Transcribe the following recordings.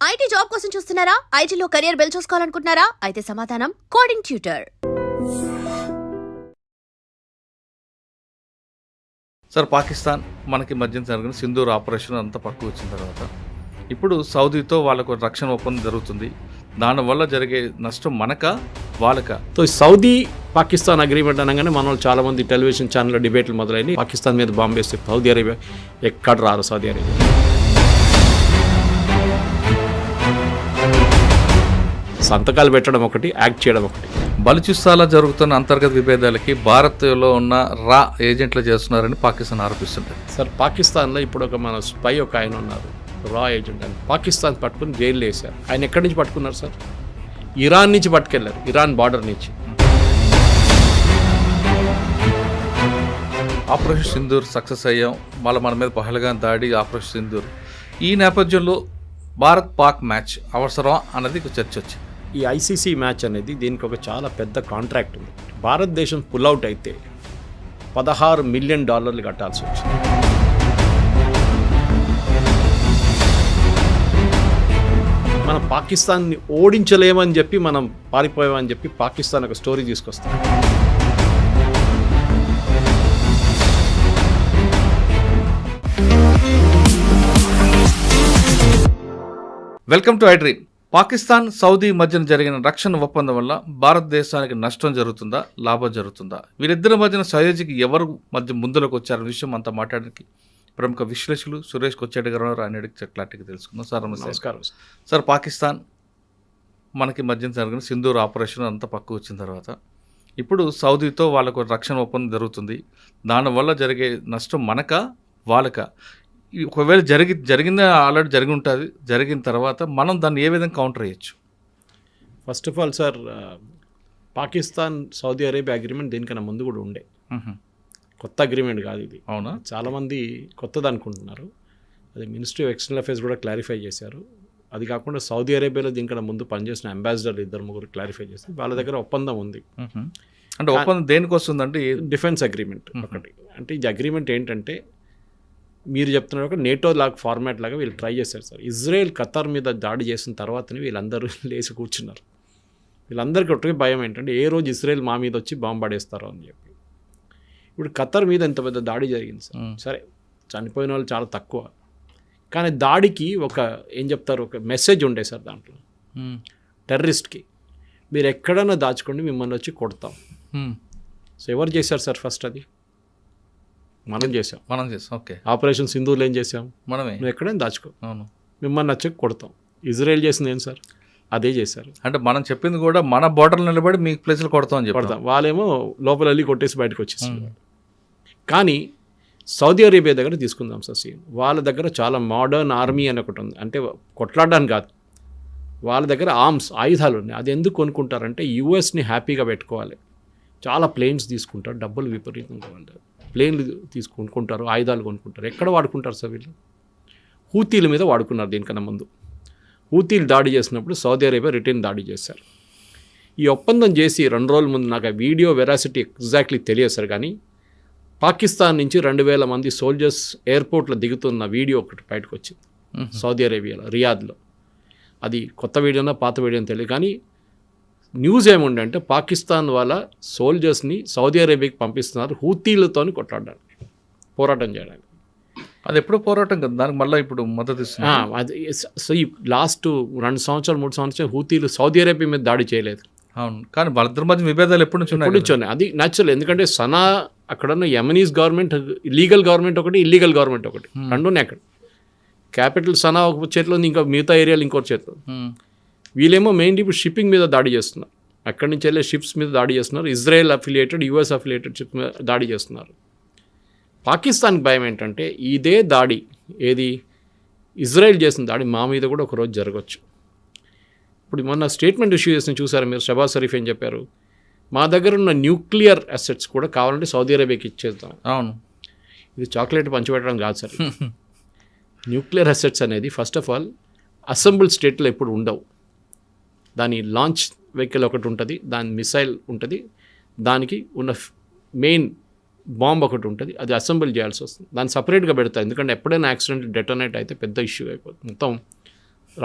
IT job కోసం చూస్తున్నారా? ఐటీలో కెరియర్ బిల్డ్ చూసుకోవాలనుకుంటున్నారా? అయితే సమాధానం కోడింగ్ ట్యూటర్. సార్, పాకిస్తాన్ మనకి మధ్య జరిగిన సింధూర్ ఆపరేషన్ అంతా పక్కకు వచ్చిన తర్వాత ఇప్పుడు సౌదీతో వాళ్ళకు రక్షణ ఒప్పందం జరుగుతుంది. దానివల్ల జరిగే నష్టం మనక వాళ్ళక? సో సౌదీ పాకిస్తాన్ అగ్రిమెంట్ అనగానే మన వాళ్ళు చాలామంది టెలివిజన్ ఛానల్లో డిబేట్లు మొదలైన పాకిస్తాన్ మీద బాంబు వేస్తే సౌదీ అరేబియా ఎక్కడ రారు. సౌదీ అరేబియా సంతకాలు పెట్టడం ఒకటి, యాక్ట్ చేయడం ఒకటి. బలుచిస్తాలో జరుగుతున్న అంతర్గత విభేదాలకి భారత్లో ఉన్న రా ఏజెంట్లు చేస్తున్నారని పాకిస్తాన్ ఆరోపిస్తుంటారు. సార్, పాకిస్తాన్లో ఇప్పుడు ఒక మన స్పై ఒక ఆయన ఉన్నారు, రా ఏజెంట్ అని. పాకిస్తాన్ పట్టుకుని జైలు వేశారు. ఆయన ఎక్కడి నుంచి పట్టుకున్నారు సార్? ఇరాన్ నుంచి పట్టుకెళ్ళారు, ఇరాన్ బార్డర్ నుంచి. ఆపరేషన్ సింధూర్ సక్సెస్ అయ్యాం, మళ్ళీ మన మీద పహల్గాన్ దాడి, ఆపరేషన్ సింధూర్. ఈ నేపథ్యంలో భారత్ పాక్ మ్యాచ్ అవసరం అన్నది చర్చ వచ్చింది. ఈ ఐసీసీ మ్యాచ్ అనేది దీనికి ఒక చాలా పెద్ద కాంట్రాక్ట్ ఉంది. భారతదేశం పుల్అవుట్ అయితే $16 మిలియన్ కట్టాల్సి వచ్చింది. మనం పాకిస్తాన్ని ఓడించలేమని చెప్పి మనం పారిపోయామని చెప్పి పాకిస్తాన్ ఒక స్టోరీ తీసుకొస్తాం. Welcome to iDream. Pakistan Saudi మధ్యన జరిగిన రక్షణ ఒప్పందం వల్ల భారతదేశానికి నష్టం జరుగుతుందా, లాభం జరుగుతుందా? వీరిద్దరి మధ్యన సయోజికి ఎవరు మధ్య ముందులోకి వచ్చారన్న విషయం అంతా మాట్లాడడానికి ప్రముఖ విశ్లేషకులు సురేష్ కొచ్చేటి గారు ఆయన క్లారిటీకి తెలుసుకుందాం. సార్ నమస్కారం. సార్, పాకిస్తాన్ మనకి మధ్యన జరిగిన సింధూర్ ఆపరేషన్ అంతా పక్కకు వచ్చిన తర్వాత ఇప్పుడు సౌదీతో వాళ్ళకు రక్షణ ఒప్పందం జరుగుతుంది. దానివల్ల జరిగే నష్టం మనక వాళ్ళక? ఒకవేళ జరిగిందా ఆల్రెడీ జరిగి ఉంటుంది, జరిగిన తర్వాత మనం దాన్ని ఏ విధంగా కౌంటర్ చేయొచ్చు? First of all sir, Pakistan Saudi Arabia agreement దీనికన్నా ముందు కూడా ఉండే, కొత్త అగ్రిమెంట్ కాదు ఇది. అవునా? చాలామంది కొత్తది అనుకుంటున్నారు. అది మినిస్ట్రీ ఆఫ్ ఎక్స్టర్నల్ అఫేర్స్ కూడా క్లారిఫై చేశారు. అది కాకుండా సౌదీ అరేబియాలో దీనికన్నా ముందు పనిచేసిన అంబాసిడర్లు 2-3 క్లారిఫై చేసి వాళ్ళ దగ్గర ఒప్పందం ఉంది. అంటే ఒప్పందం దేనికి వస్తుందంటే డిఫెన్స్ అగ్రిమెంట్ ఒకటి. అంటే ఈ అగ్రిమెంట్ ఏంటంటే మీరు చెప్తున్నారు ఒక నేటో లాగా ఫార్మాట్ లాగా వీళ్ళు ట్రై చేశారు సార్. ఇజ్రాయెల్ ఖతార్ మీద దాడి చేసిన తర్వాతనే వీళ్ళందరూ లేచి కూర్చున్నారు. వీళ్ళందరికీ ఒకటే భయం ఏంటంటే ఏ రోజు ఇజ్రాయెల్ మా మీద వచ్చి బాంబు పడేస్తారో అని చెప్పి. ఇప్పుడు ఖతార్ మీద ఎంత పెద్ద దాడి జరిగింది సార్. సరే, చనిపోయిన వాళ్ళు చాలా తక్కువ, కానీ దాడికి ఒక ఏం చెప్తారు, ఒక మెసేజ్ ఉండే సార్ దాంట్లో. టెర్రరిస్ట్కి మీరు ఎక్కడైనా దాచుకోండి, మిమ్మల్ని వచ్చి కొడతాం. సో ఎవరు చేశారు సార్? ఫస్ట్ అది మనం చేసాం. ఓకే. ఆపరేషన్ సింధూర్లో ఏం చేసాం? మనమే. నువ్వు ఎక్కడైనా దాచుకో, అవును, మిమ్మల్ని వచ్చి కొడతాం. ఇజ్రాయెల్ చేసింది ఏం సార్? అదే చేశారు. అంటే మనం చెప్పింది కూడా మన బోర్డర్లు నిలబడి మీ ప్లేస్లు కొడతాం అని కొడతాం. వాళ్ళేమో లోపల వెళ్ళి కొట్టేసి బయటకు వచ్చేస్తున్నారు. కానీ సౌదీ అరేబియా దగ్గర తీసుకుందాం సార్ సీన్. వాళ్ళ దగ్గర చాలా మోడర్న్ ఆర్మీ అని ఒకటి ఉంది. అంటే కొట్లాడడానికి కాదు, వాళ్ళ దగ్గర ఆయుధాలు ఉన్నాయి. అది ఎందుకు కొనుక్కుంటారంటే యూఎస్ని హ్యాపీగా పెట్టుకోవాలి. చాలా ప్లేన్స్ తీసుకుంటారు, డబ్బులు విపరీతంగా ఉంటారు. ప్లేన్లు తీసుకుంటారు, ఆయుధాలు కొనుక్కుంటారు. ఎక్కడ వాడుకుంటారు సార్ వీళ్ళు? హూతీల మీద వాడుకున్నారు. దీనికన్నా ముందు హూతీలు దాడి చేసినప్పుడు సౌదీ అరేబియా రిటర్న్ దాడి చేశారు. ఈ ఒప్పందం చేసి 2 రోజుల ముందు, నాకు ఆ వీడియో వెరాసిటీ ఎగ్జాక్ట్లీ తెలియదు సార్, కానీ పాకిస్తాన్ నుంచి 2000 మంది సోల్జర్స్ ఎయిర్పోర్ట్లో దిగుతున్న వీడియో ఒకటి బయటకు వచ్చింది సౌదీ అరేబియాలో, రియాద్లో. అది కొత్త వీడియోనా పాత వీడియోని తెలియదు, కానీ న్యూస్ ఏముండే అంటే పాకిస్తాన్ వాళ్ళ సోల్జర్స్ని సౌదీ అరేబియాకి పంపిస్తున్నారు హూతీలతో కొట్లాడడానికి, పోరాటం చేయడానికి. అది ఎప్పుడు పోరాటం కదా, దానికి మళ్ళీ ఇప్పుడు మద్దతు ఇస్తుంది. అది సో ఈ లాస్ట్ 2 సంవత్సరాలు 3 సంవత్సరాలు హూతీలు సౌదీ అరేబియా మీద దాడి చేయలేదు. అవును, కానీ వాళ్ళిద్దరి మధ్య విభేదాలు ఎప్పటి నుంచి ఉన్నాయి? అది న్యాచురల్. ఎందుకంటే సనా అక్కడున్న యమనీస్ గవర్నమెంట్, లీగల్ గవర్నమెంట్ ఒకటి, ఇల్లీగల్ గవర్నమెంట్ ఒకటి, రెండు ఉన్నాయి అక్కడ. క్యాపిటల్ సనా ఒక చేతిలో ఉంది, ఇంకా మిగతా ఏరియాలు ఇంకోటి చేతిలో. వీళ్ళేమో మెయిన్లీ ఇప్పుడు షిప్పింగ్ మీద దాడి చేస్తున్నారు. అక్కడి నుంచి వెళ్ళే షిప్స్ మీద దాడి చేస్తున్నారు. Israel affiliated, US affiliated ship మీద దాడి చేస్తున్నారు. పాకిస్తాన్కి భయం ఏంటంటే ఇదే దాడి, ఏది ఇజ్రాయెల్ చేసిన దాడి మా మీద కూడా ఒకరోజు జరగవచ్చు. ఇప్పుడు మొన్న స్టేట్మెంట్ ఇష్యూ చేసిన చూసారు మీరు, షబాజ్ షరీఫ్ ఏం చెప్పారు? మా దగ్గర ఉన్న న్యూక్లియర్ అసెట్స్ కూడా కావాలంటే సౌదీ అరేబియాకి ఇచ్చేద్దాం. అవును, ఇది చాక్లెట్ పంచిపెట్టడం కాదు సార్. న్యూక్లియర్ అసెట్స్ అనేది ఫస్ట్ ఆఫ్ ఆల్ అసెంబుల్ స్టేట్లో ఎప్పుడు ఉండవు. దాని లాంచ్ వెహికల్ ఒకటి ఉంటుంది, దాని మిసైల్ ఉంటుంది, దానికి ఉన్న మెయిన్ బాంబ్ ఒకటి ఉంటుంది, అది అసెంబుల్ చేయాల్సి వస్తుంది. దాన్ని సపరేట్గా పెడతారు, ఎందుకంటే ఎప్పుడైనా యాక్సిడెంట్ డెటోనేట్ అయితే పెద్ద ఇష్యూ అయిపోతుంది. మొత్తం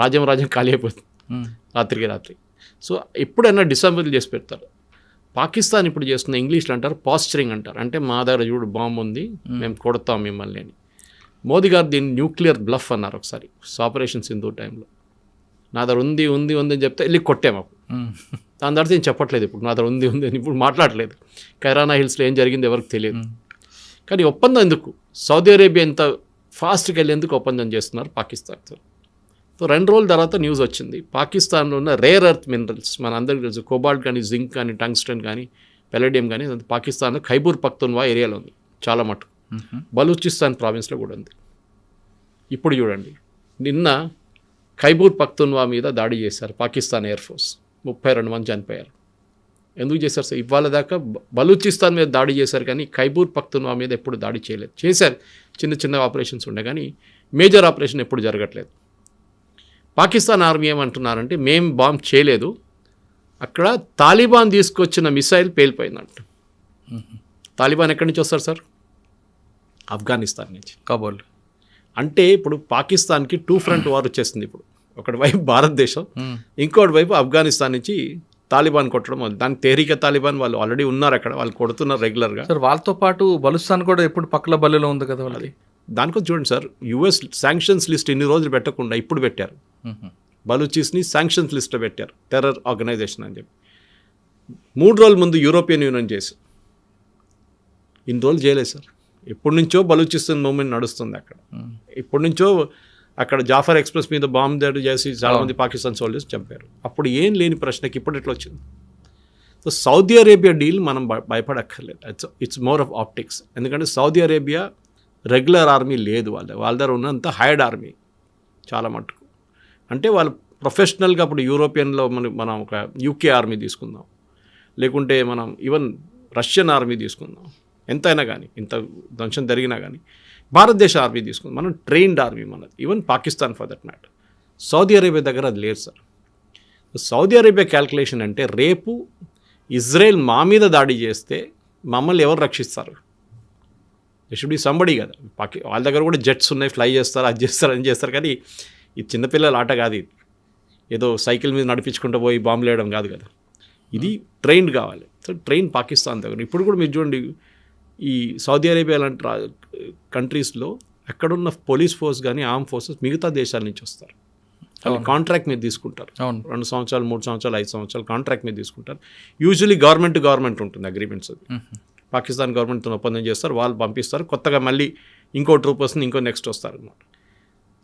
రాజ్యం ఖాళీ అయిపోతుంది రాత్రికి రాత్రి. సో ఎప్పుడైనా డిసెంబర్ చేసి పెడతారు. పాకిస్తాన్ ఇప్పుడు చేస్తున్న ఇంగ్లీష్లో అంటారు పాస్చరింగ్ అంటారు, అంటే మా దగ్గర చూడు బాంబు ఉంది మేము కొడతాం మిమ్మల్ని అని. మోదీ గారు దీన్ని న్యూక్లియర్ బ్లఫ్ అన్నారు ఒకసారి ఆపరేషన్ సింధూర్ టైంలో. నా దగ్గర ఉంది ఉంది ఉంది అని చెప్తే వెళ్ళి కొట్టాము. దాని తర్వాత నేను చెప్పట్లేదు ఇప్పుడు నా దగ్గర ఉంది ఉంది అని ఇప్పుడు మాట్లాడలేదు. కైరానా హిల్స్లో ఏం జరిగింది ఎవరికి తెలియదు. కానీ ఒప్పందం ఎందుకు? సౌదీ అరేబియా ఎంత ఫాస్ట్గా వెళ్ళేందుకు ఒప్పందం చేస్తున్నారు పాకిస్తాన్తో. సో 2 రోజుల తర్వాత న్యూస్ వచ్చింది, పాకిస్తాన్లో ఉన్న రేర్ ఎర్త్ మినరల్స్ మన అందరికీ తెలుసు, కోబాల్ట్ కానీ జింక్ కానీ టంగ్స్టన్ కానీ పెలడియం కానీ పాకిస్తాన్లో ఖైబూర్ పఖ్తూన్వా ఏరియాలో ఉంది చాలా మటుకు. బలూచిస్తాన్ ప్రావిన్స్లో కూడా ఉంది. ఇప్పుడు చూడండి, నిన్న ఖైబూర్ పఖ్తూన్వా మీద దాడి చేశారు పాకిస్తాన్ ఎయిర్ ఫోర్స్, 32 మంది చనిపోయారు. ఎందుకు చేశారు సార్? ఇవాళ దాకా బలూచిస్తాన్ మీద దాడి చేశారు కానీ ఖైబూర్ పఖ్తూన్వా మీద ఎప్పుడు దాడి చేయలేదు. చేశారు, చిన్న చిన్న ఆపరేషన్స్ ఉండే కానీ మేజర్ ఆపరేషన్ ఎప్పుడు జరగట్లేదు. పాకిస్తాన్ ఆర్మీ ఏమంటున్నారంటే మేము బాంబ్ చేయలేదు, అక్కడ తాలిబాన్ తీసుకొచ్చిన మిసైల్ పేలిపోయిందంట. తాలిబాన్ ఎక్కడి నుంచి వస్తారు సార్? ఆఫ్ఘనిస్తాన్ నుంచి, కాబోల్. అంటే ఇప్పుడు పాకిస్తాన్కి 2 ఫ్రంట్ వార్ వచ్చేసింది. ఇప్పుడు ఒకటి వైపు భారతదేశం, ఇంకోటి వైపు ఆఫ్ఘనిస్తాన్ నుంచి తాలిబాన్ కొట్టడం. దాని తెహ్రీకే తాలిబాన్ వాళ్ళు ఆల్రెడీ ఉన్నారు అక్కడ, వాళ్ళు కొడుతున్నారు రెగ్యులర్గా. సార్ వాళ్ళతో పాటు బలుస్తాన్ కూడా ఎప్పుడు పక్కల బల్లిలో ఉంది కదా వాళ్ళది. దానికోసం చూడండి సార్, యుఎస్ శాంక్షన్స్ లిస్ట్ ఇన్ని రోజులు పెట్టకుండా ఇప్పుడు పెట్టారు. బలూచిస్ని శాంక్షన్స్ లిస్ట్లో పెట్టారు, టెర్రర్ ఆర్గనైజేషన్ అని చెప్పి. 3 రోజుల ముందు యూరోపియన్ యూనియన్ చేసి ఇన్ని రోజులు చేయలేదు సార్. ఎప్పటి నుంచో బలూచిస్తాన్ మూవ్మెంట్ నడుస్తుంది అక్కడ. ఎప్పటి నుంచో అక్కడ జాఫర్ ఎక్స్ప్రెస్ మీద బాంబు దాడి చేసి చాలామంది పాకిస్తాన్ సోల్జర్స్ చంపారు. అప్పుడు ఏం లేని ప్రశ్నకి ఇప్పుడు ఎట్లా వచ్చింది? సో సౌదీ అరేబియా డీల్ మనం భయపడక్కర్లేదు. It's more of optics. ఎందుకంటే సౌదీ అరేబియా రెగ్యులర్ ఆర్మీ లేదు, వాళ్ళ దగ్గర ఉన్నంత హైర్డ్ ఆర్మీ చాలా మటుకు. అంటే వాళ్ళు ప్రొఫెషనల్గా అప్పుడు యూరోపియన్లో మనం ఒక యూకే ఆర్మీ తీసుకుందాం, లేకుంటే మనం ఈవెన్ రష్యన్ ఆర్మీ తీసుకుందాం, ఎంతైనా కానీ ఇంత ధ్వంసం జరిగినా కానీ భారతదేశ ఆర్మీ తీసుకుందాం, మనం ట్రైన్డ్ ఆర్మీ మనది. Even Pakistan for that matter. Saudi Arabia దగ్గర అది లేదు సార్. సౌదీ అరేబియా క్యాల్కులేషన్ అంటే రేపు ఇజ్రాయెల్ మా మీద దాడి చేస్తే మమ్మల్ని ఎవరు రక్షిస్తారు? షుడ్ బి సంబడి కదా. వాళ్ళ దగ్గర కూడా జెట్స్ ఉన్నాయి, ఫ్లై చేస్తారు, అది చేస్తారు, అని చేస్తారు. కానీ ఇది చిన్నపిల్లల ఆట కాదు, ఇది ఏదో సైకిల్ మీద నడిపించుకుంటూ పోయి బాంబులు వేయడం కాదు కదా. ఇది ట్రైన్డ్ కావాలి. సో ట్రైన్ పాకిస్తాన్ దగ్గర. ఇప్పుడు కూడా మీరు చూడండి, ఈ సౌదీ అరేబియా లాంటి కంట్రీస్లో అక్కడున్న పోలీస్ ఫోర్స్ కానీ ఆర్మ్ ఫోర్సెస్ మిగతా దేశాల నుంచి వస్తారు. వాళ్ళు కాంట్రాక్ట్ మీద తీసుకుంటారు. 2 సంవత్సరాలు 3 సంవత్సరాలు 5 సంవత్సరాలు కాంట్రాక్ట్ మీద తీసుకుంటారు. యూజువలీ గవర్నమెంట్ ఉంటుంది అగ్రిమెంట్స్. అది పాకిస్తాన్ గవర్నమెంట్తో ఒప్పందం చేస్తారు, వాళ్ళు పంపిస్తారు, కొత్తగా మళ్ళీ ఇంకో ట్రూప్ వస్తుంది, ఇంకో నెక్స్ట్ వస్తారు అనమాట.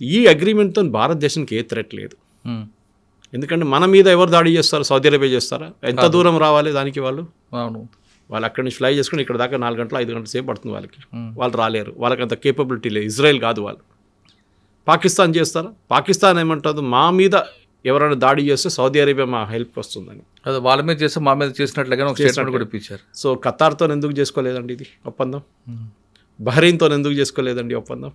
ఈ అగ్రిమెంట్తో భారతదేశానికి ఏ థ్రెట్ లేదు. ఎందుకంటే మన మీద ఎవరు దాడి చేస్తారు? సౌదీ అరేబియా చేస్తారా? ఎంత దూరం రావాలి దానికి? వాళ్ళు అక్కడి నుంచి ఫ్లై చేసుకుని ఇక్కడ దాకా 4 గంటలు 5 గంటల సేపు పడుతుంది వాళ్ళకి. వాళ్ళు రాలేరు, వాళ్ళకి అంత కేపబిలిటీ లేదు. ఇజ్రాయెల్ కాదు వాళ్ళు. పాకిస్తాన్ చేస్తారా? పాకిస్తాన్ ఏమంటుంది, మా మీద ఎవరైనా దాడి చేస్తే సౌదీ అరేబియా మా హెల్ప్కి వస్తుందని. అదే వాళ్ళ మీద చేస్తే మా మీద చేసినట్లుగానే ఒక స్టేట్మెంట్ కూడా ఇప్పించారు. సో ఖతార్తో ఎందుకు చేసుకోలేదండి ఇది ఒప్పందం? బహ్రెయిన్తో ఎందుకు చేసుకోలేదండి ఒప్పందం?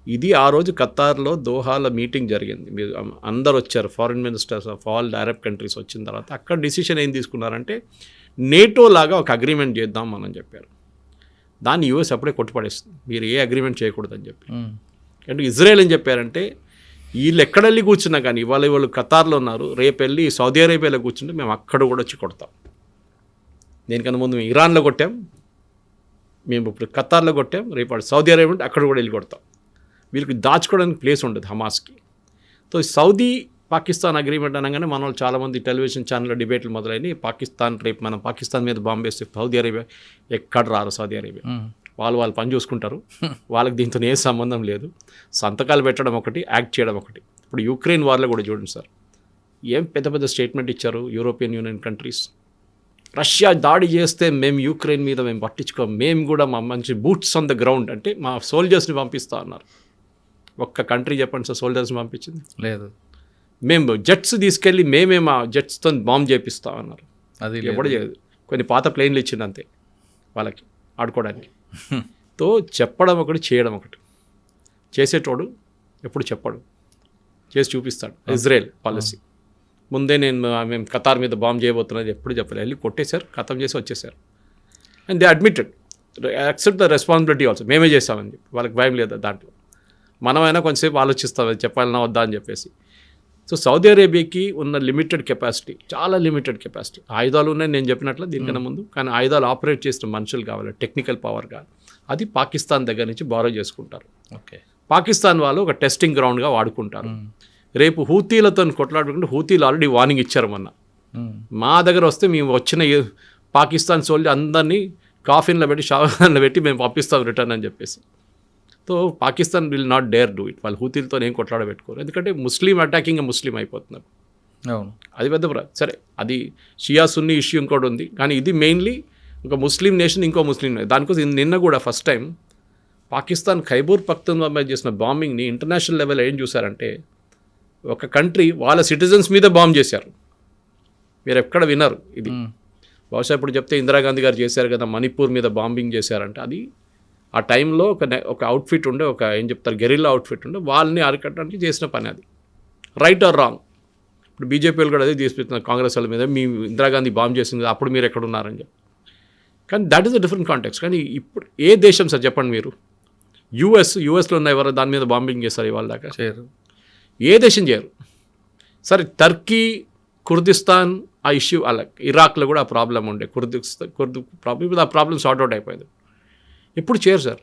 ఇది ఆ రోజు ఖతార్లో దోహాలో మీటింగ్ జరిగింది. మీరు అందరు వచ్చారు, foreign ministers of all Arab countries వచ్చిన తర్వాత అక్కడ డిసిషన్ ఏం తీసుకున్నారంటే నేటో లాగా ఒక అగ్రిమెంట్ చేద్దాం మనం చెప్పారు. దాన్ని యూఎస్ అప్పుడే కొట్టుపడేస్తుంది, మీరు ఏ అగ్రిమెంట్ చేయకూడదని చెప్పి. అంటే ఇజ్రాయెల్ ఏం చెప్పారంటే వీళ్ళు ఎక్కడెళ్ళి కూర్చున్నా కానీ వాళ్ళు ఖతార్లో ఉన్నారు, రేపు వెళ్ళి సౌదీ అరేబియాలో కూర్చుంటే మేము అక్కడ కూడా వచ్చి కొడతాం. దేనికన్నా ముందు మేము ఇరాన్లో కొట్టాం, మేము ఇప్పుడు ఖతార్లో కొట్టాం, రేపు వాడు సౌదీ అరేబియా ఉంటే అక్కడ కూడా వెళ్ళి కొడతాం. వీళ్ళకి దాచుకోవడానికి ప్లేస్ ఉండదు హమాస్కి. సో సౌదీ పాకిస్తాన్ అగ్రిమెంట్ అనగానే మన వాళ్ళు చాలామంది టెలివిజన్ ఛానల్లో డిబేట్లు మొదలైనవి. పాకిస్తాన్ రేపు మనం పాకిస్తాన్ మీద బాంబు వేస్తే సౌదీ అరేబియా ఎక్కడ రారు. సౌదీ అరేబియా వాళ్ళు పని చూసుకుంటారు, వాళ్ళకి దీంతో ఏ సంబంధం లేదు. సంతకాలు పెట్టడం ఒకటి, యాక్ట్ చేయడం ఒకటి. ఇప్పుడు యుక్రెయిన్ వార్లో కూడా చూడండి సార్, ఏం పెద్ద పెద్ద స్టేట్మెంట్ ఇచ్చారు యూరోపియన్ యూనియన్ కంట్రీస్. రష్యా దాడి చేస్తే మేము యుక్రెయిన్ మీద మేము పట్టించుకోం, మేము కూడా మా మంచి బూట్స్ ఆన్ ద గ్రౌండ్ అంటే మా సోల్జర్స్ని పంపిస్తా అన్నారు. ఒక్క కంట్రీ చెప్పండి సార్ సోల్జర్స్ని పంపించింది? లేదు. మేము జెట్స్ తీసుకెళ్ళి మేమే మా జెట్స్తో బాంబ్ చేపిస్తాం అన్నారు. అది ఎప్పుడు చేయదు. కొన్ని పాత ప్లేన్లు ఇచ్చింది అంతే వాళ్ళకి ఆడుకోవడానికి. తో చెప్పడం ఒకటి, చేయడం ఒకటి. చేసేటోడు ఎప్పుడు చెప్పడు, చేసి చూపిస్తాడు. ఇజ్రాయెల్ పాలసీ ముందే మేము ఖతార్ మీద బాంబ్ చేయబోతున్నది ఎప్పుడు చెప్పలేదు. వెళ్ళి కొట్టేశారు, ఖతం చేసి వచ్చేసారు. And they admitted, accept the responsibility also, మేమే చేస్తామని చెప్పి. వాళ్ళకి భయం లేదు దాంట్లో. మనమైనా కొంచెంసేపు ఆలోచిస్తాం అది చెప్పాలన్నా వద్దా అని చెప్పేసి. సో సౌదీ అరేబియాకి ఉన్న లిమిటెడ్ కెపాసిటీ, చాలా లిమిటెడ్ కెపాసిటీ. ఆయుధాలు ఉన్నాయి నేను చెప్పినట్లు దీనికన్నా ముందు, కానీ ఆయుధాలు ఆపరేట్ చేసిన మనుషులు కావాలి, టెక్నికల్ పవర్ కావాలి. అది పాకిస్తాన్ దగ్గర నుంచి బారో చేసుకుంటారు. ఓకే, పాకిస్తాన్ వాళ్ళు ఒక టెస్టింగ్ గ్రౌండ్గా వాడుకుంటారు. రేపు హూతీలతో కొట్లాడుకుంటే హూతీలు ఆల్రెడీ వార్నింగ్ ఇచ్చారు మొన్న, మా దగ్గర వస్తే మేము వచ్చిన పాకిస్తాన్ సోల్జర్ అందరినీ కాఫిన్లో పెట్టి షావన్లో పెట్టి మేము పంపిస్తాం రిటర్న్ అని చెప్పేసి. So Pakistan will not dare do it. వాళ్ళు హూతీలతో ఏం కొట్లాడబెట్టుకోరు, ఎందుకంటే ముస్లిం అటాకింగ్ ముస్లిం అయిపోతున్నారు. అవును, అది పెద్ద సరే, అది షియా సున్నీ ఇష్యూ ఇంకోటి ఉంది, కానీ ఇది మెయిన్లీ ఒక ముస్లిం నేషన్ ఇంకో ముస్లిం నేషన్. దానికోసం నిన్న కూడా ఫస్ట్ టైం పాకిస్తాన్ ఖైబర్ పఖ్తూన్ఖ్వా మీద చేసిన బాంబింగ్ని ఇంటర్నేషనల్ లెవెల్ ఏం చూసారంటే, ఒక కంట్రీ వాళ్ళ సిటిజన్స్ మీద బాంబ్ చేశారు. మీరు ఎక్కడ విన్నారు ఇది? బహుశా ఇప్పుడు చెప్తే ఇందిరాగాంధీ గారు చేశారు కదా, మణిపూర్ మీద బాంబింగ్ చేశారంటే, అది ఆ టైంలో ఒక అవుట్ఫిట్ ఉండే, ఒక ఏం చెప్తారు గెరిల్లా అవుట్ఫిట్ ఉండే, వాళ్ళని అరికట్టడానికి చేసిన పని. అది రైట్ ఆర్ రాంగ్? ఇప్పుడు బీజేపీలు కూడా అదే తీసుకుంటున్నారు కాంగ్రెస్ వాళ్ళ మీద, మీ ఇందిరాగాంధీ బాంబ్ చేసింది కదా, అప్పుడు మీరు ఎక్కడ ఉన్నారని చెప్పి. కానీ that is a different context. కానీ ఇప్పుడు ఏ దేశం సార్ చెప్పండి మీరు? యూఎస్లో ఉన్న ఎవరు దాని మీద బాంబింగ్ చేస్తారు ఇవాళ దాకా? చేయరు. ఏ దేశం చేయరు. సరే, టర్కీ, కుర్దిస్తాన్ ఆ ఇష్యూ, అలా ఇరాక్లో కూడా ఆ ప్రాబ్లం ఉండే, కుర్దు ప్రాబ్లం. ఇప్పుడు ఆ ప్రాబ్లం సార్ట్ అవుట్ అయిపోయింది. ఎప్పుడు చేయరు సార్.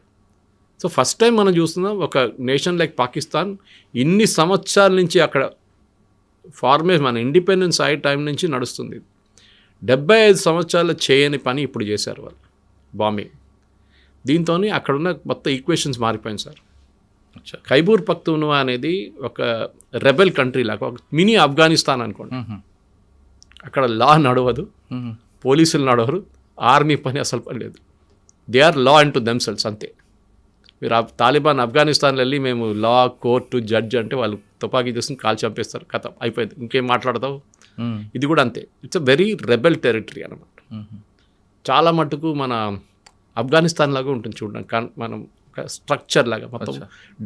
సో ఫస్ట్ టైం మనం చూస్తున్నాం ఒక నేషన్ లైక్ పాకిస్తాన్ ఇన్ని సంవత్సరాల నుంచి అక్కడ మన ఇండిపెండెన్స్ అయ్యే టైం నుంచి నడుస్తుంది. 75 సంవత్సరాలు చేయని పని ఇప్పుడు చేశారు వాళ్ళు, బాంబింగ్. దీంతో అక్కడున్న మొత్తం ఈక్వేషన్స్ మారిపోయింది సార్. ఖైబర్ పఖ్తూన్ఖ్వా అనేది ఒక రెబెల్ కంట్రీ లాగా, ఒక మినీ ఆఫ్ఘనిస్తాన్ అనుకోండి. అక్కడ లా నడవదు, పోలీసులు నడవరు, ఆర్మీ పని అసలు పని లేదు. They are law and to themselves అంతే. మీరు తాలిబాన్ ఆఫ్ఘనిస్తాన్లో వెళ్ళి మేము లా, కోర్టు, జడ్జ్ అంటే వాళ్ళు తుపాకీ తీసుకుని కాల్ చంపేస్తారు, కథ అయిపోయింది, ఇంకేం మాట్లాడతావు. ఇది కూడా అంతే. It's a very rebel territory అనమాట. చాలా మటుకు మన ఆఫ్ఘనిస్తాన్ లాగా ఉంటుంది చూడడానికి, మనం స్ట్రక్చర్ లాగా మొత్తం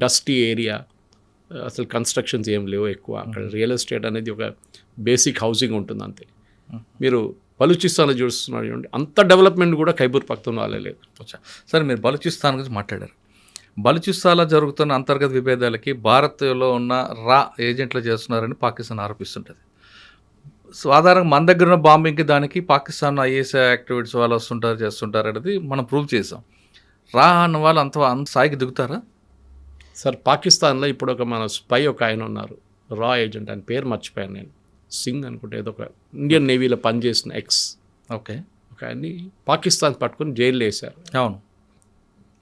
డస్టీ ఏరియా, అసలు కన్స్ట్రక్షన్స్ ఏం లేవు ఎక్కువ. అక్కడ రియల్ ఎస్టేట్ అనేది ఒక బేసిక్ హౌసింగ్ ఉంటుంది అంతే. మీరు బలూచిస్తాన్లో చూస్తున్నారు చూడండి, అంత డెవలప్మెంట్ కూడా ఖైబర్ పఖ్తూన్ఖ్వాలో లేదు. సరే, మీరు బలూచిస్తాన్ గురించి మాట్లాడారు. బలూచిస్తాన్లో జరుగుతున్న అంతర్గత విభేదాలకి భారత్లో ఉన్న రా ఏజెంట్లు చేస్తున్నారని పాకిస్తాన్ ఆరోపిస్తుంటుంది. సాధారణంగా మన దగ్గర ఉన్న బాంబింగ్కి దానికి పాకిస్తాన్ ఐఎస్ యాక్టివిటీస్ వాళ్ళు వస్తుంటారు, చేస్తుంటారు అనేది మనం ప్రూవ్ చేసాం. రా అన్న వాళ్ళు అంత స్థాయికి దిగుతారా సార్? పాకిస్తాన్లో ఇప్పుడు ఒక మన స్పై ఒక ఆయన ఉన్నారు, రా ఏజెంట్, ఆయన పేరు మర్చిపోయాను నేను, సింగ్ అనుకుంటే, ఏదో ఒక ఇండియన్ నేవీలో పనిచేసిన ఓకే ఒక ఆయన్ని పాకిస్తాన్ పట్టుకుని జైల్లో వేశారు. అవును.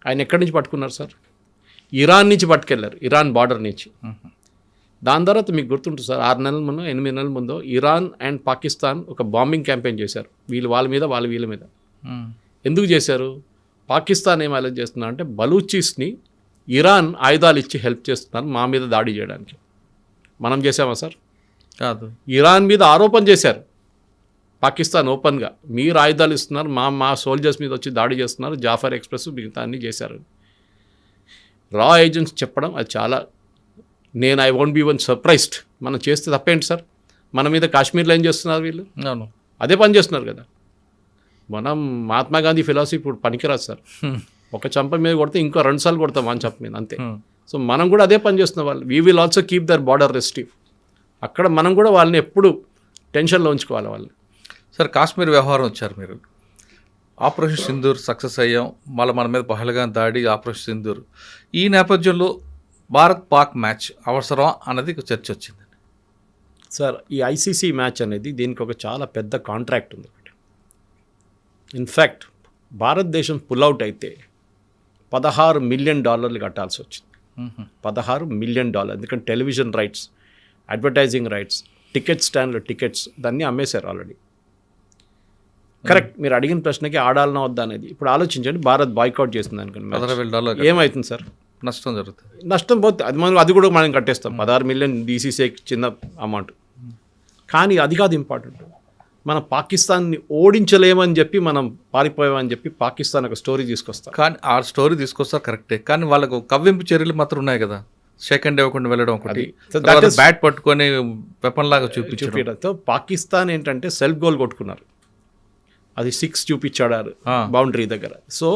ఆయన ఎక్కడి నుంచి పట్టుకున్నారు సార్? ఇరాన్ నుంచి పట్టుకెళ్ళారు, ఇరాన్ బార్డర్ నుంచి. దాని తర్వాత మీకు గుర్తుంటుంది సార్, 6 నెలల ముందు 8 నెలల ముందు ఇరాన్ అండ్ పాకిస్తాన్ ఒక బాంబింగ్ క్యాంపెయిన్ చేశారు, వీళ్ళు వాళ్ళ మీద, వాళ్ళు వీళ్ళ మీద. ఎందుకు చేశారు? పాకిస్తాన్ ఏం అలర్ట్ చేస్తున్నారు అంటే, బలూచీస్ని ఇరాన్ ఆయుధాలు ఇచ్చి హెల్ప్ చేస్తున్నారు మా మీద దాడి చేయడానికి. మనం చేసామా సార్? కాదు. ఇరాన్ మీద ఆరోపణ చేశారు పాకిస్తాన్ ఓపెన్గా, మీరు ఆయుధాలు ఇస్తున్నారు, మా సోల్జర్స్ మీద వచ్చి దాడి చేస్తున్నారు, జాఫర్ ఎక్స్ప్రెస్ మిగతా అన్నీ చేశారు. రా ఏజెంట్స్ చెప్పడం అది చాలా, I won't be one surprised. మనం చేస్తే తప్పేంటి సార్? మన మీద కాశ్మీర్లో ఏం చేస్తున్నారు వీళ్ళు? అవును, అదే పని చేస్తున్నారు కదా. మనం మహాత్మా గాంధీ ఫిలాసఫీ ఇప్పుడు పనికిరాదు సార్. ఒక చంప మీద కొడితే ఇంకో 2 సార్లు కొడతాం మన చంప మీద, అంతే. సో మనం కూడా అదే పని చేస్తున్నాం. వాళ్ళు we will also keep their border restrict. అక్కడ మనం కూడా వాళ్ళని ఎప్పుడు టెన్షన్లో ఉంచుకోవాలి వాళ్ళని. సార్, కాశ్మీర్ వ్యవహారం వచ్చారు మీరు. ఆపరేషన్ సింధూర్ సక్సెస్ అయ్యాం, మళ్ళీ మన మీద పహల్గాం దాడి, ఆపరేషన్ సింధూర్. ఈ నేపథ్యంలో భారత్ పాక్ మ్యాచ్ అవసరం అన్నది చర్చ వచ్చింది సార్. ఈ ఐసీసీ మ్యాచ్ అనేది దీనికి ఒక చాలా పెద్ద కాంట్రాక్ట్ ఉంది. ఇన్ఫ్యాక్ట్ భారతదేశం పుల్అవుట్ అయితే $16 మిలియన్ కట్టాల్సి వచ్చింది. $16 మిలియన్. ఎందుకంటే television rights, advertising rights, ticket స్టాండ్లో టికెట్స్ దాన్ని అమ్మేశారు ఆల్రెడీ. కరెక్ట్, మీరు అడిగిన ప్రశ్నకి ఆడాలన్నా వద్దా అనేది ఇప్పుడు ఆలోచించండి. భారత్ బాయ్కాట్ చేసింది అనుకోండి, ఏమవుతుంది సార్? నష్టం జరుగుతుంది. నష్టం పోతే అది కూడా మనం కట్టేస్తాం. 16 మిలియన్ డీసీసీకి చిన్న అమౌంట్. కానీ అది కాదు ఇంపార్టెంట్. మనం పాకిస్తాన్ని ఓడించలేమని చెప్పి మనం పారిపోయామని చెప్పి పాకిస్తాన్ ఒక స్టోరీ తీసుకొస్తాం. కానీ ఆ స్టోరీ తీసుకొస్తారు కరెక్టే, కానీ వాళ్ళకు కవ్వింపు చర్యలు మాత్రం ఉన్నాయి కదా. సెకండ్ ఇవ్వకుండా వెళ్ళడం ఒకటి, బ్యాట్ పట్టుకొని వెపన్ లాగా చూపించడంతో పాకిస్తాన్ ఏంటంటే సెల్ఫ్ గోల్ కొట్టుకున్నారు. అది 6 చూపించాడారు బౌండరీ దగ్గర. సో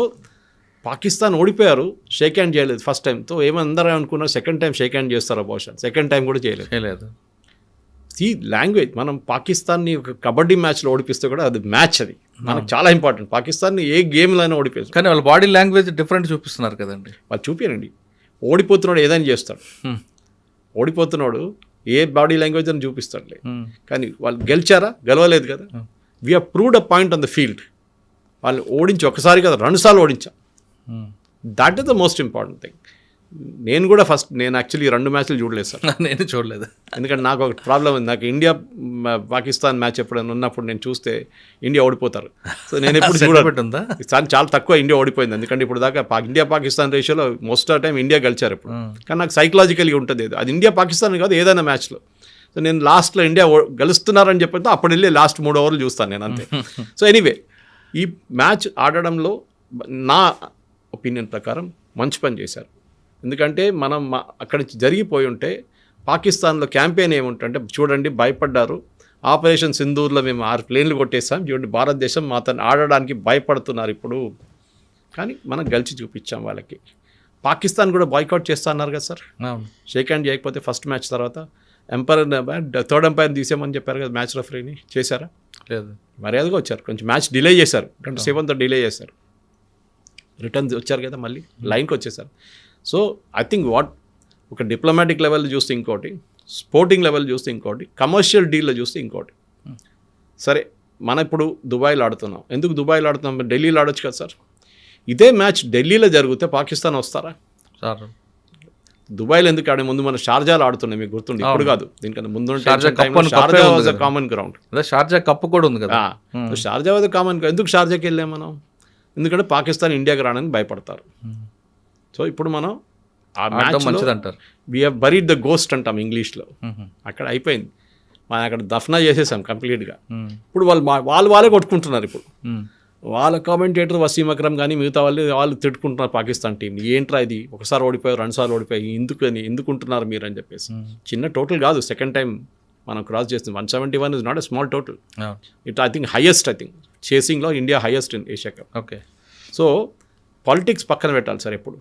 పాకిస్తాన్ ఓడిపోయారు, షేక్ హ్యాండ్ చేయలేదు ఫస్ట్ టైంతో. ఏమందరూ అనుకున్నారు సెకండ్ టైం షేక్ హ్యాండ్ చేస్తారో బహుశా, సెకండ్ టైం కూడా చేయలేదు. చేయలేదు. ఈ లాంగ్వేజ్ మనం పాకిస్తాన్ని ఒక కబడ్డీ మ్యాచ్లో ఓడిపిస్తే కూడా అది మ్యాచ్, అది మనకు చాలా ఇంపార్టెంట్. పాకిస్తాన్ని ఏ గేమ్లో అయినా ఓడిపోయారు, కానీ వాళ్ళ బాడీ లాంగ్వేజ్ డిఫరెంట్ చూపిస్తున్నారు కదండి. వాళ్ళు చూపించండి. ఓడిపోతున్నాడు ఏదైనా చేస్తాడు, ఓడిపోతున్నాడు ఏ బాడీ లాంగ్వేజ్ అని చూపిస్తాడులే. కానీ వాళ్ళు గెలిచారా? గెలవలేదు కదా. We have proved a point on the field. వాళ్ళు ఓడించి ఒకసారి కదా 2 సార్లు ఓడించాం. That is the most important thing. నేను యాక్చువల్లీ 2 మ్యాచ్లు చూడలేదు సార్. నేను చూడలేదు, ఎందుకంటే నాకు ఒక ప్రాబ్లం ఉంది. నాకు ఇండియా పాకిస్తాన్ మ్యాచ్ ఎప్పుడైనా ఉన్నప్పుడు నేను చూస్తే ఇండియా ఓడిపోతారు. సో నేను ఎప్పుడు చూడబెట్టుందా? చాలా తక్కువ ఇండియా ఓడిపోయింది. ఎందుకంటే ఇప్పుడు దాకా ఇండియా పాకిస్తాన్ రేషియోలో మోస్ట్ ఆఫ్ టైం ఇండియా గెలిచారు ఇప్పుడు. కానీ నాకు సైకలాజికల్గా ఉంటుంది అది ఇండియా పాకిస్తాన్ కాదు, ఏదైనా మ్యాచ్లో. సో నేను లాస్ట్లో ఇండియా గెలుస్తున్నారని చెప్పితే అప్పుడు వెళ్ళి లాస్ట్ 3 ఓవర్లు చూస్తాను నేను, అంతే. సో ఎనీవే, ఈ మ్యాచ్ ఆడడంలో నా ఒపీనియన్ ప్రకారం మంచి పని చేశారు. ఎందుకంటే మనం అక్కడి నుంచి జరిగిపోయి ఉంటే పాకిస్తాన్లో క్యాంపెయిన్ ఏముంటుంటే, చూడండి భయపడ్డారు, ఆపరేషన్ సింధూర్లో మేము 6 ప్లేన్లు కొట్టేసాం, చూడండి భారతదేశం మాతను ఆడడానికి భయపడుతున్నారు ఇప్పుడు. కానీ మనం గెలిచి చూపించాం వాళ్ళకి. పాకిస్తాన్ కూడా బాయ్కాట్ చేస్తా అన్నారు కదా సార్, షేక్ హ్యాండ్ చేయకపోతే ఫస్ట్ మ్యాచ్ తర్వాత. థర్డ్ ఎంపైర్ తీసేమని చెప్పారు కదా మ్యాచ్ రెఫరీని, చేశారా? లేదు. మర్యాదగా వచ్చారు, కొంచెం మ్యాచ్ డిలే చేశారు, 27తో డిలే చేశారు, రిటర్న్ వచ్చారు కదా, మళ్ళీ లైన్కి వచ్చేసారు. సో ఐ థింక్ ఒక డిప్లొమాటిక్ లెవెల్ చూస్తే ఇంకోటి, స్పోర్టింగ్ లెవెల్ చూస్తే ఇంకోటి, కమర్షియల్ డీల్లో చూస్తే ఇంకోటి. సరే, మనం ఇప్పుడు దుబాయ్లో ఆడుతున్నాం. ఎందుకు దుబాయ్లో ఆడుతున్నాం? ఢిల్లీలో ఆడొచ్చు కదా సార్. ఇదే మ్యాచ్ ఢిల్లీలో జరిగితే పాకిస్తాన్ వస్తారా సార్? దుబాయ్లో ఎందుకు ఆడే? ముందు మనం షార్జాలో ఆడుతున్నాం, మీకు గుర్తుండి, ఇప్పుడు కాదు, దీనికన్నా ముందు Sharjah was a common ground. Sharjah cup కూడా ఉంది కదా. Sharjah was a common. ఎందుకు షార్జాకి వెళ్ళాం మనం? ఎందుకంటే పాకిస్తాన్ ఇండియాకి రావడానికి భయపడతారు. సో ఇప్పుడు మనం ఆ మ్యాచ్ మంచిదంటారు, we have buried the ghost అంటాం ఇంగ్లీష్లో. అక్కడ అయిపోయింది, మనం అక్కడ దఫనా చేసేసాం కంప్లీట్గా. ఇప్పుడు వాళ్ళే కొట్టుకుంటున్నారు. ఇప్పుడు వాళ్ళ కామెంటేటర్ వసీం అక్రమ్ కానీ మిగతా వాళ్ళు తిట్టుకుంటున్నారు పాకిస్తాన్ టీంని. ఏంట్రా ఇది, ఒకసారి ఓడిపోయారు, 2 సార్లు ఓడిపోయి, ఎందుకుంటున్నారు మీరు అని చెప్పేసి. చిన్న టోటల్ కాదు, సెకండ్ టైం మనం క్రాస్ చేస్తుంది. 171 is not a small total. It I think highest, I think చేసింగ్లో India highest in Asia cup. Okay. So politics పక్కన పెట్టాలి సార్ ఎప్పుడు.